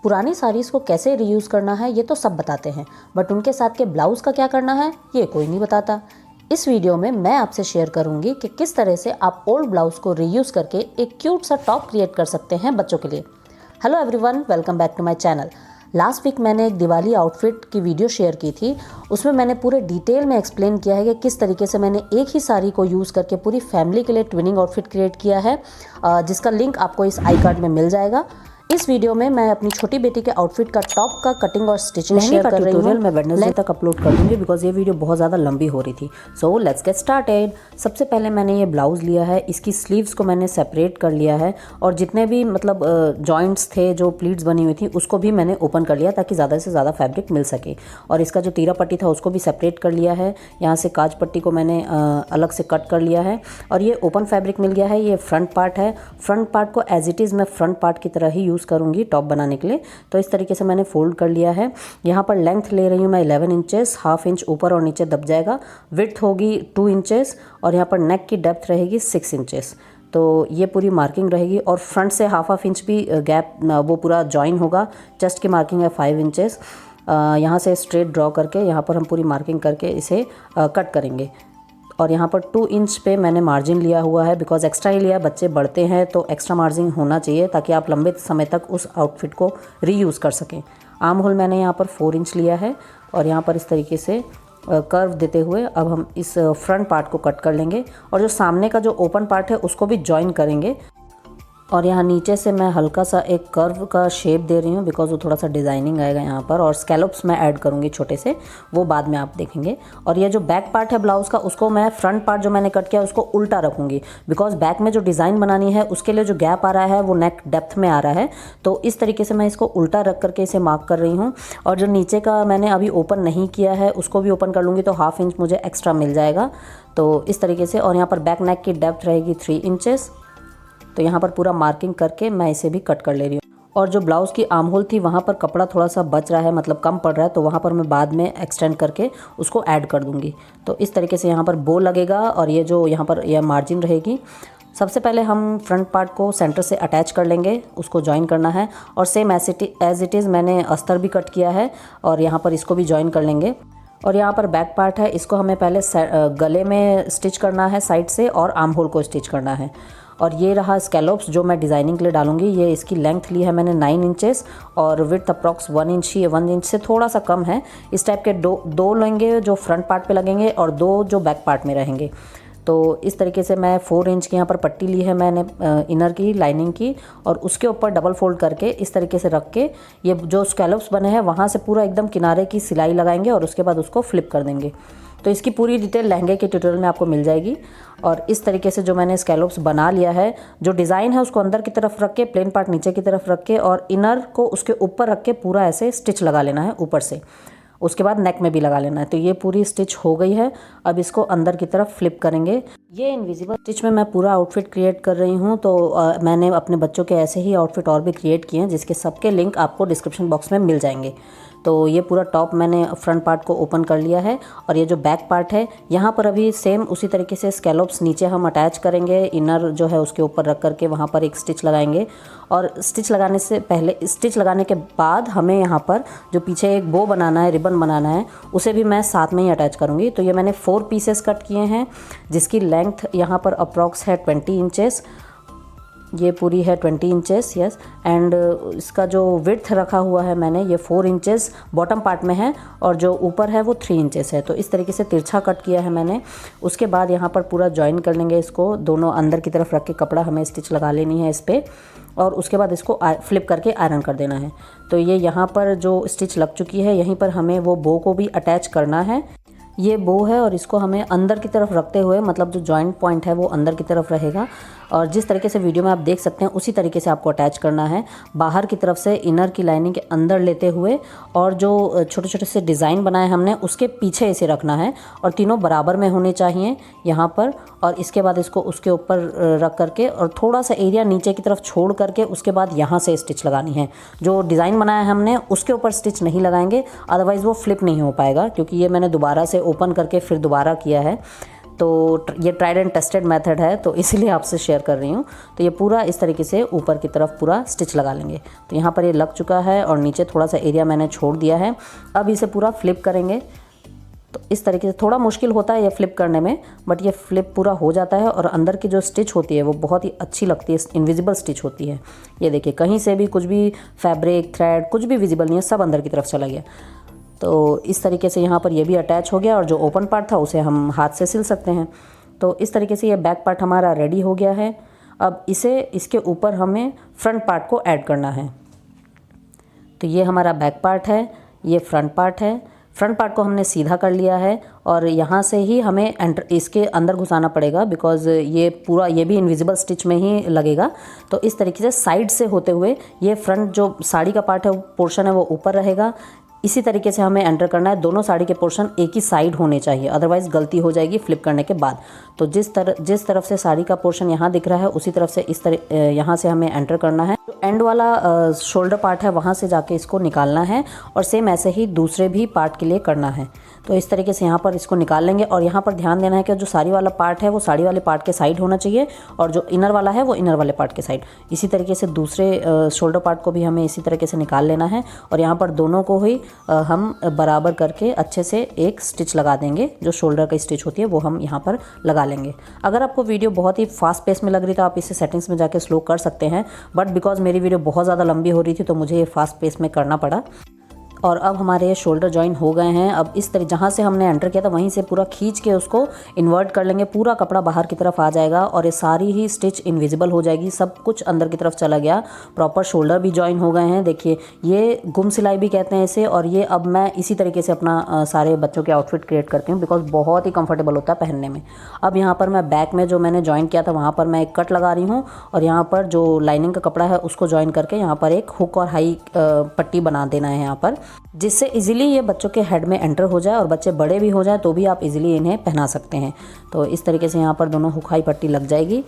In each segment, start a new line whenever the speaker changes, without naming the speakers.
पुरानी साड़ीज़ को कैसे रीयूज़ करना है ये तो सब बताते हैं, बट उनके साथ के ब्लाउज़ का क्या करना है ये कोई नहीं बताता। इस वीडियो में मैं आपसे शेयर करूंगी कि किस तरह से आप ओल्ड ब्लाउज़ को रीयूज़ करके एक क्यूट सा टॉप क्रिएट कर सकते हैं बच्चों के लिए। Hello everyone, welcome back to my channel. Last week मैंने एक दिवाली आउटफिट की वीडियो शेयर की थी। उसमें मैंने पूरे डिटेल में एक्सप्लेन किया है कि किस तरीके से मैंने एक ही साड़ी को यूज़ करके पूरी फैमिली के लिए ट्विनिंग आउटफिट क्रिएट किया है, जिसका लिंक आपको इस आई कार्ड में मिल जाएगा। इस वीडियो में मैं अपनी छोटी बेटी के आउटफिट का टॉप का कटिंग और स्टिचिंग शेयर कर रही हूँ। मैं वेडनेसडे तक अपलोड कर दूंगी बिकॉज ये वीडियो बहुत ज़्यादा लंबी हो रही थी। So let's get started. सबसे पहले मैंने ये ब्लाउज़ लिया है, इसकी स्लीव्स को मैंने सेपरेट कर लिया है और जितने भी मतलब जॉइंट्स थे, जो प्लीट्स बनी हुई थी, उसको भी मैंने ओपन कर लिया ताकि ज़्यादा से ज़्यादा फैब्रिक मिल सके। और इसका जो तीरा पट्टी था उसको भी सेपरेट कर लिया है। यहाँ से काज पट्टी को मैंने अलग से कट कर लिया है और ये ओपन फैब्रिक मिल गया है। ये फ्रंट पार्ट है। फ्रंट पार्ट को एज इट इज़ मैं फ्रंट पार्ट की तरह ही यूज़ करूँगी टॉप बनाने के लिए। तो इस तरीके से मैंने फोल्ड कर लिया है। यहाँ पर लेंथ ले रही हूँ मैं 11 इंचेस, हाफ इंच ऊपर और नीचे दब जाएगा। विड्थ होगी 2 इंचेस और यहाँ पर नेक की डेप्थ रहेगी 6 इंचेस। तो ये पूरी मार्किंग रहेगी और फ्रंट से हाफ इंच भी गैप वो पूरा जॉइन होगा। चेस्ट की मार्किंग है 5 इंचेस। यहाँ से स्ट्रेट ड्रॉ करके यहाँ पर हम पूरी मार्किंग करके इसे कट करेंगे। और यहाँ पर 2 इंच पे मैंने मार्जिन लिया हुआ है बिकॉज एक्स्ट्रा ही लिया है। बच्चे बढ़ते हैं तो एक्स्ट्रा मार्जिन होना चाहिए ताकि आप लंबे समय तक उस आउटफिट को रीयूज़ कर सकें। आर्म होल मैंने यहाँ पर 4 इंच लिया है और यहाँ पर इस तरीके से कर्व देते हुए अब हम इस फ्रंट पार्ट को कट कर लेंगे और जो सामने का जो ओपन पार्ट है उसको भी जॉइन करेंगे। और यहाँ नीचे से मैं हल्का सा एक कर्व का शेप दे रही हूँ बिकॉज वो थोड़ा सा डिज़ाइनिंग आएगा यहाँ पर। और स्कैलोप्स मैं ऐड करूँगी छोटे से, वो बाद में आप देखेंगे। और ये जो बैक पार्ट है ब्लाउज़ का, उसको मैं फ्रंट पार्ट जो मैंने कट किया उसको उल्टा रखूँगी बिकॉज बैक में जो डिज़ाइन बनानी है उसके लिए जो गैप आ रहा है वो नेक डेप्थ में आ रहा है। तो इस तरीके से मैं इसको उल्टा रख करके इसे मार्क कर रही हूँ। और जो नीचे का मैंने अभी ओपन नहीं किया है उसको भी ओपन कर लूँगी तो हाफ इंच मुझे एक्स्ट्रा मिल जाएगा। तो इस तरीके से। और यहाँ पर बैक नेक की डेप्थ रहेगी 3 इंचेस। तो यहाँ पर पूरा मार्किंग करके मैं इसे भी कट कर ले रही हूँ। और जो ब्लाउज़ की आर्म होल थी वहाँ पर कपड़ा थोड़ा सा बच रहा है, मतलब कम पड़ रहा है, तो वहाँ पर मैं बाद में एक्सटेंड करके उसको ऐड कर दूँगी। तो इस तरीके से यहाँ पर बो लगेगा और ये जो यहाँ पर यह मार्जिन रहेगी। सबसे पहले हम फ्रंट पार्ट को सेंटर से अटैच कर लेंगे, उसको जॉइन करना है। और सेम एज इट इज़ मैंने अस्तर भी कट किया है और यहाँ पर इसको भी जॉइन कर लेंगे। और यहाँ पर बैक पार्ट है, इसको हमें पहले गले में स्टिच करना है साइड से और आर्म होल को स्टिच करना है। और ये रहा स्कैलोप्स जो मैं डिज़ाइनिंग के लिए डालूंगी। ये इसकी लेंथ ली है मैंने 9 इंचेस और विड्थ अप्रॉक्स 1 इंच ही, 1 इंच से थोड़ा सा कम है। इस टाइप के दो लेंगे जो फ्रंट पार्ट पे लगेंगे और 2 जो बैक पार्ट में रहेंगे। तो इस तरीके से मैं 4 इंच की यहाँ पर पट्टी ली है मैंने इनर की लाइनिंग की और उसके ऊपर डबल फोल्ड करके इस तरीके से रख के ये जो स्कैलोप्स बने हैं वहाँ से पूरा एकदम किनारे की सिलाई लगाएंगे और उसके बाद उसको फ्लिप कर देंगे। तो इसकी पूरी डिटेल लहंगे के ट्यूटोरियल में आपको मिल जाएगी। और इस तरीके से जो मैंने स्कैलोप्स बना लिया है, जो डिज़ाइन है उसको अंदर की तरफ रख के, प्लेन पार्ट नीचे की तरफ रख के और इनर को उसके ऊपर रख के पूरा ऐसे स्टिच लगा लेना है ऊपर से। उसके बाद नेक में भी लगा लेना है। तो ये पूरी स्टिच हो गई है। अब इसको अंदर की तरफ फ्लिप करेंगे। ये इनविजिबल स्टिच में मैं पूरा आउटफिट क्रिएट कर रही हूँ। तो मैंने अपने बच्चों के ऐसे ही आउटफिट और भी क्रिएट किए हैं जिसके सबके लिंक आपको डिस्क्रिप्शन बॉक्स में मिल जाएंगे। तो ये पूरा टॉप मैंने फ्रंट पार्ट को ओपन कर लिया है। और ये जो बैक पार्ट है यहाँ पर अभी सेम उसी तरीके से स्कैलोप्स नीचे हम अटैच करेंगे, इनर जो है उसके ऊपर रख करके वहाँ पर एक स्टिच लगाएंगे। और स्टिच लगाने से पहले, स्टिच लगाने के बाद हमें यहाँ पर जो पीछे एक बो बनाना है, रिबन बनाना है, उसे भी मैं साथ में ही अटैच करूँगी। तो ये मैंने 4 पीसेस कट किए हैं जिसकी लेंथ यहाँ पर अप्रॉक्स है 20 इंचेस। ये पूरी है 20 इंचेस, यस। एंड इसका जो विड्थ रखा हुआ है मैंने, ये 4 इंचेस बॉटम पार्ट में है और जो ऊपर है वो 3 इंचेस है। तो इस तरीके से तिरछा कट किया है मैंने। उसके बाद यहाँ पर पूरा जॉइन कर लेंगे इसको, दोनों अंदर की तरफ रख के कपड़ा हमें स्टिच लगा लेनी है इस पर और उसके बाद इसको फ्लिप करके आयरन कर देना है। तो ये यहाँ पर जो स्टिच लग चुकी है, यहीं पर हमें वो बो को भी अटैच करना है। ये बो है और इसको हमें अंदर की तरफ रखते हुए, मतलब जो जॉइंट पॉइंट है वो अंदर की तरफ रहेगा और जिस तरीके से वीडियो में आप देख सकते हैं उसी तरीके से आपको अटैच करना है। बाहर की तरफ से इनर की लाइनिंग के अंदर लेते हुए और जो छोटे छोटे से डिज़ाइन बनाए हमने उसके पीछे इसे रखना है और तीनों बराबर में होने चाहिए यहाँ पर। और इसके बाद इसको उसके ऊपर रख करके और थोड़ा सा एरिया नीचे की तरफ छोड़ करके उसके बाद यहाँ से स्टिच लगानी है। जो डिज़ाइन बनाया है हमने उसके ऊपर स्टिच नहीं लगाएंगे, अदरवाइज़ वो फ्लिप नहीं हो पाएगा, क्योंकि ये मैंने दोबारा से ओपन करके फिर दोबारा किया है। तो ये ट्राइड एंड टेस्टेड मेथड है, तो इसीलिए आपसे शेयर कर रही हूँ। तो ये पूरा इस तरीके से ऊपर की तरफ पूरा स्टिच लगा लेंगे। तो यहाँ पर ये लग चुका है और नीचे थोड़ा सा एरिया मैंने छोड़ दिया है। अब इसे पूरा फ्लिप करेंगे। तो इस तरीके से थोड़ा मुश्किल होता है ये फ्लिप करने में, बट ये फ्लिप पूरा हो जाता है और अंदर की जो स्टिच होती है वो बहुत ही अच्छी लगती है, इनविजिबल स्टिच होती है। ये देखिए, कहीं से भी कुछ भी फैब्रिक, थ्रेड कुछ भी विजिबल नहीं है, सब अंदर की तरफ चला गया। तो इस तरीके से यहाँ पर ये भी अटैच हो गया और जो ओपन पार्ट था उसे हम हाथ से सिल सकते हैं। तो इस तरीके से ये बैक पार्ट हमारा रेडी हो गया है। अब इसके ऊपर हमें फ्रंट पार्ट को ऐड करना है। तो ये हमारा बैक पार्ट है, ये फ्रंट पार्ट है। फ्रंट पार्ट को हमने सीधा कर लिया है और यहाँ से ही हमें इसके अंदर घुसाना पड़ेगा, बिकॉज़ ये पूरा ये भी इनविजिबल स्टिच में ही लगेगा। तो इस तरीके से साइड से होते हुए ये फ्रंट जो साड़ी का पार्ट है, वो पोर्शन है, वो ऊपर रहेगा। इसी तरीके से हमें एंटर करना है। दोनों साड़ी के पोर्शन एक ही साइड होने चाहिए, अदरवाइज़ गलती हो जाएगी फ्लिप करने के बाद। तो जिस तरफ से साड़ी का पोर्शन यहाँ दिख रहा है, उसी तरफ से इस तरह यहाँ से हमें एंटर करना है। जो एंड वाला शोल्डर पार्ट है, वहाँ से जाके इसको निकालना है और सेम ऐसे ही दूसरे भी पार्ट के लिए करना है। तो इस तरीके से यहाँ पर इसको निकाल लेंगे और यहाँ पर ध्यान देना है कि जो साड़ी वाला पार्ट है वो साड़ी वाले पार्ट के साइड होना चाहिए और जो इनर वाला है वो इनर वाले पार्ट के साइड। इसी तरीके से दूसरे शोल्डर पार्ट को भी हमें इसी तरीके से निकाल लेना है और यहाँ पर दोनों को ही हम बराबर करके अच्छे से एक स्टिच लगा देंगे। जो शोल्डर की स्टिच होती है वो हम यहाँ पर लगा लेंगे। अगर आपको वीडियो बहुत ही फास्ट पेस में लग रही तो आप इसे सेटिंग्स में जाके स्लो कर सकते हैं, बट बिकॉज मेरी वीडियो बहुत ज़्यादा लंबी हो रही थी तो मुझे ये फास्ट पेस में करना पड़ा। और अब हमारे शोल्डर जॉइन हो गए हैं। अब इस तरह जहाँ से हमने एंटर किया था वहीं से पूरा खींच के उसको इन्वर्ट कर लेंगे। पूरा कपड़ा बाहर की तरफ आ जाएगा और ये सारी ही स्टिच इनविजिबल हो जाएगी, सब कुछ अंदर की तरफ चला गया। प्रॉपर शोल्डर भी जॉइन हो गए हैं। देखिए, ये गुम सिलाई भी कहते हैं इसे। और ये अब मैं इसी तरीके से अपना सारे बच्चों के आउटफिट क्रिएट करती हूँ, बिकॉज बहुत ही कंफर्टेबल होता है पहनने में। अब यहाँ पर मैं बैक में जो मैंने जॉइन किया था वहाँ पर मैं एक कट लगा रही हूँ और यहाँ पर जो लाइनिंग का कपड़ा है उसको जॉइन करके यहाँ पर एक हुक और हाई पट्टी बना देना है यहाँ पर, जिससे इजीली ये बच्चों के हेड में एंटर हो जाए और बच्चे बड़े भी हो जाए तो भी आप इजीली इन्हें पहना सकते हैं। तो इस तरीके से यहाँ पर दोनों हुक हाई पट्टी लग जाएगी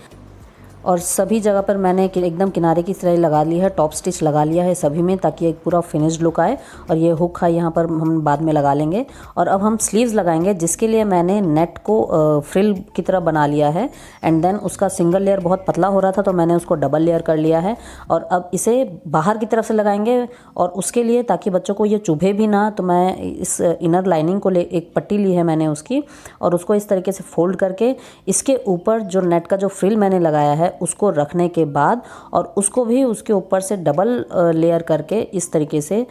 और सभी जगह पर मैंने एकदम किनारे की सिलाई लगा ली है, टॉप स्टिच लगा लिया है सभी में, ताकि एक पूरा फिनिश्ड लुक आए। और ये हुक हाई यहाँ पर हम बाद में लगा लेंगे। और अब हम स्लीव्स लगाएंगे, जिसके लिए मैंने नेट को फ्रिल की तरह बना लिया है एंड देन उसका सिंगल लेयर बहुत पतला हो रहा था तो मैंने उसको डबल लेयर कर लिया है। और अब इसे बाहर की तरफ से लगाएंगे और उसके लिए ताकि बच्चों को ये चुभे भी ना, तो मैं इस इनर लाइनिंग को एक पट्टी ली है मैंने उसकी, और उसको इस तरीके से फोल्ड करके इसके ऊपर जो नेट का जो फ्रिल मैंने लगाया है उसको रखने के बाद और उसको भी उसके ऊपर से डबल लेयर करके इस तरीके से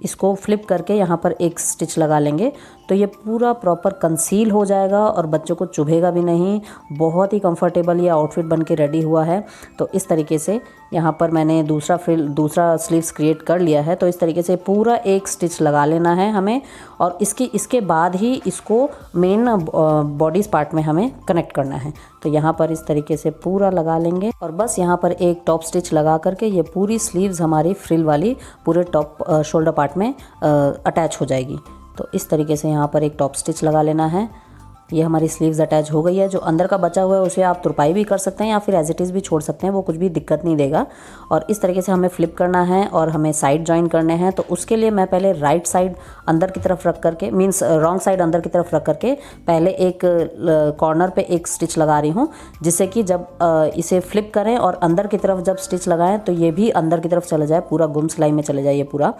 इसको फ्लिप करके यहाँ पर एक स्टिच लगा लेंगे। तो ये पूरा प्रॉपर कंसील हो जाएगा और बच्चों को चुभेगा भी नहीं। बहुत ही कंफर्टेबल ये आउटफिट बन के रेडी हुआ है। तो इस तरीके से यहाँ पर मैंने दूसरा स्लीव्स क्रिएट कर लिया है। तो इस तरीके से पूरा एक स्टिच लगा लेना है हमें और इसके बाद ही इसको मेन बॉडी पार्ट में हमें कनेक्ट करना है। तो यहाँ पर इस तरीके से पूरा लगा लेंगे और बस यहाँ पर एक टॉप स्टिच लगा करके ये पूरी स्लीव्स हमारी फ्रिल वाली पूरे टॉप शोल्डर पार्ट में अटैच हो जाएगी। तो इस तरीके से यहाँ पर एक टॉप स्टिच लगा लेना है। ये हमारी स्लीव्स अटैच हो गई है। जो अंदर का बचा हुआ है उसे आप तुरपाई भी कर सकते हैं या फिर एज इट इज़ भी छोड़ सकते हैं, वो कुछ भी दिक्कत नहीं देगा। और इस तरीके से हमें फ्लिप करना है और हमें साइड जॉइन करने हैं। तो उसके लिए मैं पहले राइट साइड अंदर की तरफ रख करके, मीन्स रॉन्ग साइड अंदर की तरफ रख करके पहले एक कॉर्नर पे एक स्टिच लगा रही हूँ, जिससे कि जब इसे फ्लिप करें और अंदर की तरफ जब स्टिच लगाएं तो ये भी अंदर की तरफ चला जाए, पूरा गुम सिलाई में चले जाए ये पूरा।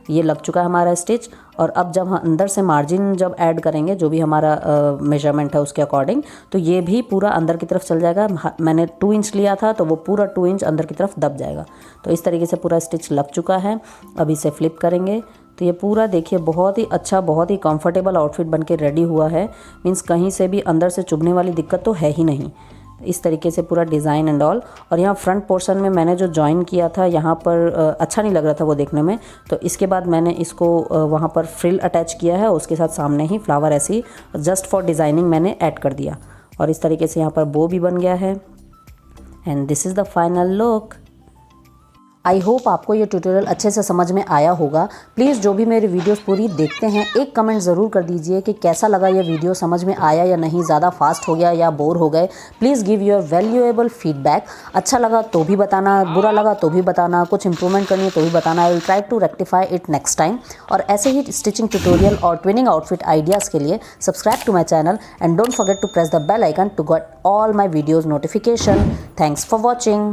ये लग चुका है हमारा स्टिच। और अब जब हम अंदर से मार्जिन जब ऐड करेंगे, जो भी हमारा मेजरमेंट है उसके अकॉर्डिंग, तो ये भी पूरा अंदर की तरफ चल जाएगा। मैंने 2 इंच लिया था तो वो पूरा 2 इंच अंदर की तरफ दब जाएगा। तो इस तरीके से पूरा स्टिच लग चुका है। अब इसे फ्लिप करेंगे तो ये पूरा देखिए बहुत ही अच्छा, बहुत ही कंफर्टेबल आउटफिट बन के रेडी हुआ है। मीन्स कहीं से भी अंदर से चुभने वाली दिक्कत तो है ही नहीं। इस तरीके से पूरा डिज़ाइन एंड ऑल। और यहाँ फ्रंट पोर्शन में मैंने जो जॉइन किया था यहाँ पर अच्छा नहीं लग रहा था वो देखने में, तो इसके बाद मैंने इसको वहाँ पर फ्रिल अटैच किया है, उसके साथ सामने ही फ्लावर ऐसी जस्ट फॉर डिज़ाइनिंग मैंने ऐड कर दिया। और इस तरीके से यहाँ पर बो भी बन गया है and this is the final look. I hope आपको ये ट्यूटोरियल अच्छे से समझ में आया होगा। प्लीज़ जो भी मेरी वीडियोस पूरी देखते हैं एक कमेंट ज़रूर कर दीजिए कि कैसा लगा ये वीडियो, समझ में आया या नहीं, ज़्यादा फास्ट हो गया या बोर हो गए। Please give your valuable feedback. अच्छा लगा तो भी बताना, बुरा लगा तो भी बताना, कुछ इंप्रूवमेंट करनी है तो भी बताना। I will try to rectify it next time. और ऐसे ही स्टिचिंग ट्यूटोरियल और ट्विनिंग आउटफिट आइडियाज़ के लिए subscribe to my channel and don't forget to press the bell icon to get all my videos notification. Thanks for watching.